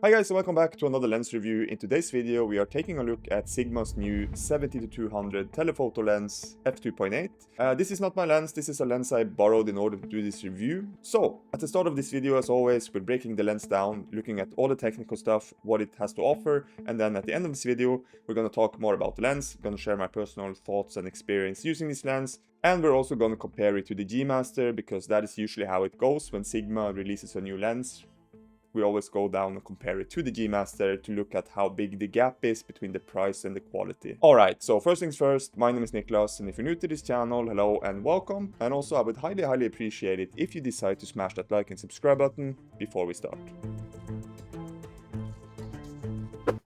Hi guys, and welcome back to another lens review. In today's video we are taking a look at Sigma's new 70-200 telephoto lens f2.8. This is not my lens, this is a lens I borrowed in order to do this review. So, at the start of this video, as always, we're breaking the lens down, looking at all the technical stuff, what it has to offer, and then at the end of this video we're going to talk more about the lens, going to share my personal thoughts and experience using this lens, and we're also going to compare it to the G Master, because that is usually how it goes when Sigma releases a new lens. We always go down and compare it to the G Master to look at how big the gap is between the price and the quality. Alright, so first things first, my name is Niklas, and if you're new to this channel, hello and welcome. And also I would highly appreciate it if you decide to smash that like and subscribe button before we start.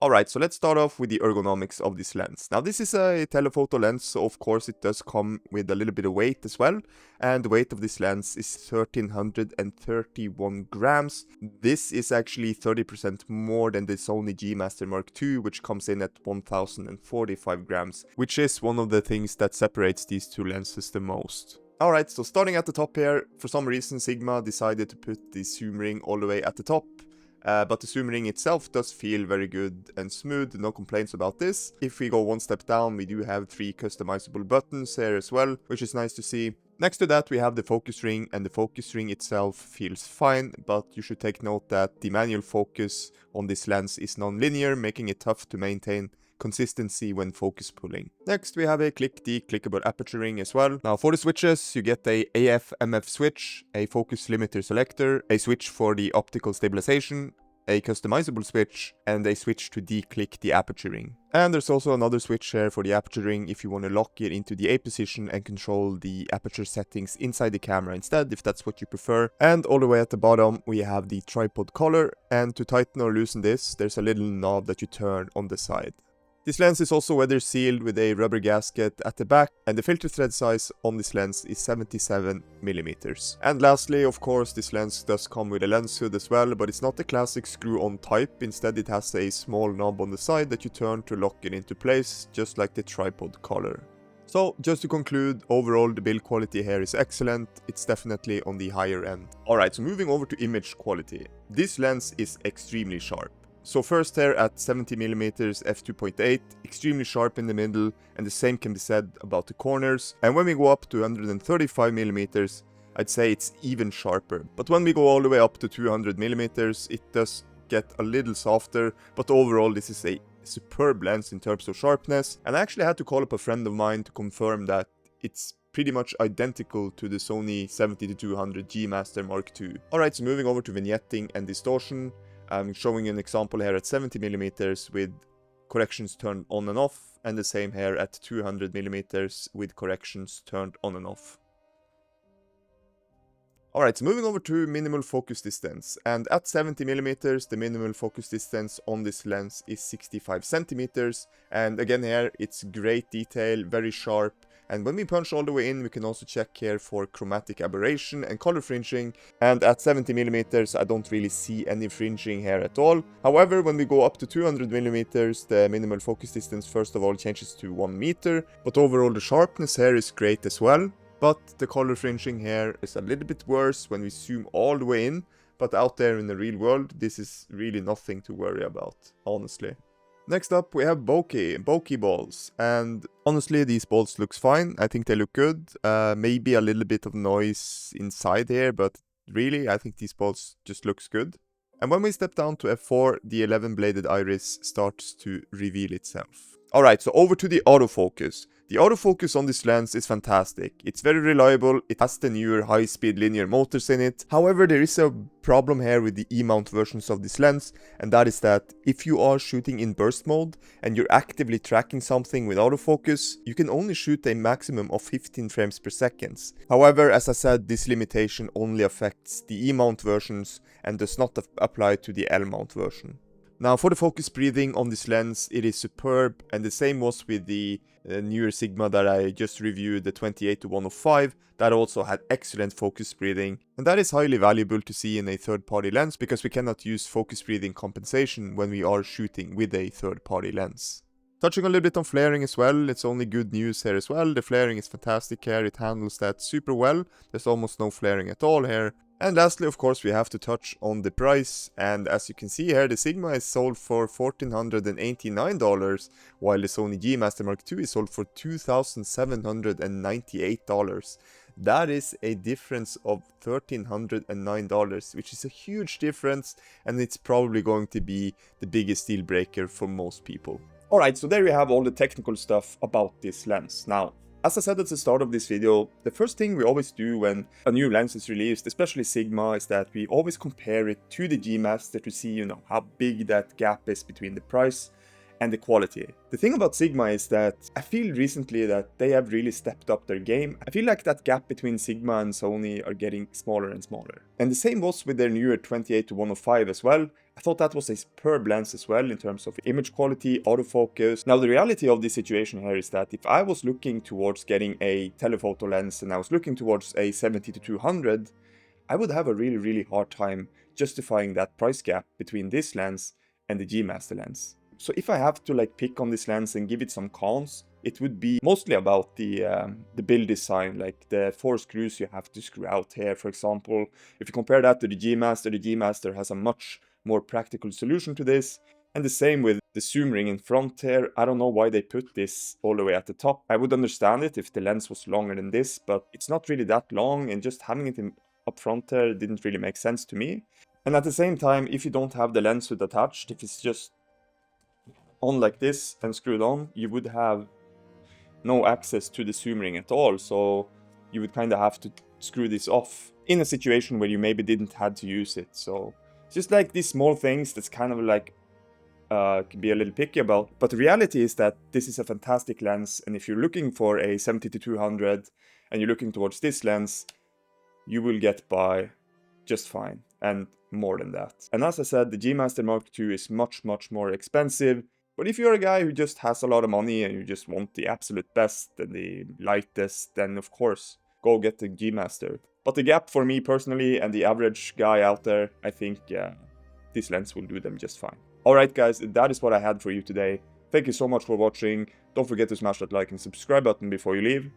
Alright, so let's start off with the ergonomics of this lens. Now this is a telephoto lens, so of course it does come with a little bit of weight as well. And the weight of this lens is 1331 grams. This is actually 30% more than the Sony G Master Mark II, which comes in at 1045 grams, which is one of the things that separates these two lenses the most. Alright, so starting at the top here, for some reason Sigma decided to put the zoom ring all the way at the top. But the zoom ring itself does feel very good and smooth, no complaints about this. If we go one step down, we do have 3 customizable buttons here as well, which is nice to see. Next to that we have the focus ring, and the focus ring itself feels fine, but you should take note that the manual focus on this lens is non-linear, making it tough to maintain consistency when focus pulling. Next we have a clickable aperture ring as well. Now for the switches, you get a AF/MF switch, a focus limiter selector, a switch for the optical stabilization, a customizable switch, and a switch to declick the aperture ring. And there's also another switch here for the aperture ring if you want to lock it into the A position and control the aperture settings inside the camera instead, if that's what you prefer. And all the way at the bottom we have the tripod collar, and to tighten or loosen this, there's a little knob that you turn on the side. This lens is also weather sealed with a rubber gasket at the back, and the filter thread size on this lens is 77mm. And lastly, of course, this lens does come with a lens hood as well, but it's not the classic screw-on type. Instead it has a small knob on the side that you turn to lock it into place, just like the tripod collar. So, just to conclude, overall the build quality here is excellent. It's definitely on the higher end. Alright, so moving over to image quality. This lens is extremely sharp. So first here at 70mm f2.8, extremely sharp in the middle, and the same can be said about the corners. And when we go up to 135mm, I'd say it's even sharper. But when we go all the way up to 200mm, it does get a little softer, but overall this is a superb lens in terms of sharpness. And I actually had to call up a friend of mine to confirm that it's pretty much identical to the Sony 70-200 G Master Mark II. Alright, so moving over to vignetting and distortion. I'm showing an example here at 70mm with corrections turned on and off, and the same here at 200mm with corrections turned on and off. Alright, so moving over to minimal focus distance, and at 70mm the minimal focus distance on this lens is 65cm, and again here it's great detail, very sharp. And when we punch all the way in, we can also check here for chromatic aberration and color fringing. And at 70mm, I don't really see any fringing here at all. However, when we go up to 200mm, the minimal focus distance first of all changes to 1 meter. But overall, the sharpness here is great as well. But the color fringing here is a little bit worse when we zoom all the way in. But out there in the real world, this is really nothing to worry about, honestly. Next up we have BOKEH balls, and honestly these balls looks fine. I think they look good, maybe a little bit of noise inside here, but really I think these balls just looks good. And when we step down to f4, the 11-bladed iris starts to reveal itself. Alright, so over to the autofocus. The autofocus on this lens is fantastic. It's very reliable, it has the newer high-speed linear motors in it. However, there is a problem here with the E-mount versions of this lens, and that is that if you are shooting in burst mode and you're actively tracking something with autofocus, you can only shoot a maximum of 15 frames per second. However, as I said, this limitation only affects the E-mount versions and does not apply to the L-mount version. Now for the focus breathing on this lens, it is superb, and the same was with the newer Sigma that I just reviewed, the 28-105, that also had excellent focus breathing, and that is highly valuable to see in a third-party lens because we cannot use focus breathing compensation when we are shooting with a third-party lens. Touching a little bit on flaring as well, it's only good news here as well. The flaring is fantastic here, it handles that super well, there's almost no flaring at all here. And lastly, of course, we have to touch on the price, and as you can see here, the Sigma is sold for $1,489, while the Sony G Master Mark II is sold for $2,798. That is a difference of $1,309, which is a huge difference, and it's probably going to be the biggest deal breaker for most people. Alright, so there you have all the technical stuff about this lens. Now, as I said at the start of this video, the first thing we always do when a new lens is released, especially Sigma, is that we always compare it to the G Master to see, how big that gap is between the price and the quality. The thing about Sigma is that I feel recently that they have really stepped up their game. I feel like that gap between Sigma and Sony are getting smaller and smaller. And the same was with their newer 28-105 as well. I thought that was a superb lens as well in terms of image quality, autofocus. Now the reality of this situation here is that if I was looking towards getting a telephoto lens and I was looking towards a 70-200, I would have a really hard time justifying that price gap between this lens and the G Master lens. So if I have to pick on this lens and give it some cons, it would be mostly about the build design, like the 4 screws you have to screw out here, for example. If you compare that to the G Master has a much more practical solution to this. And the same with the zoom ring in front here. I don't know why they put this all the way at the top. I would understand it if the lens was longer than this, but it's not really that long, and just having it up front there didn't really make sense to me. And at the same time, if you don't have the lens hood attached, if it's just on like this and screwed on, you would have no access to the zoom ring at all, so you would kind of have to screw this off in a situation where you maybe didn't had to use it. So just like these small things that's kind of can be a little picky about, but the reality is that this is a fantastic lens, and if you're looking for a 70-200 and you're looking towards this lens, you will get by just fine, and more than that. And as I said, the G Master Mark II is much more expensive. But if you're a guy who just has a lot of money and you just want the absolute best and the lightest, then of course, go get the G Master. But the gap for me personally and the average guy out there, I think this lens will do them just fine. Alright guys, that is what I had for you today. Thank you so much for watching. Don't forget to smash that like and subscribe button before you leave.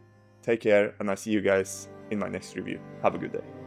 Take care, and I'll see you guys in my next review. Have a good day.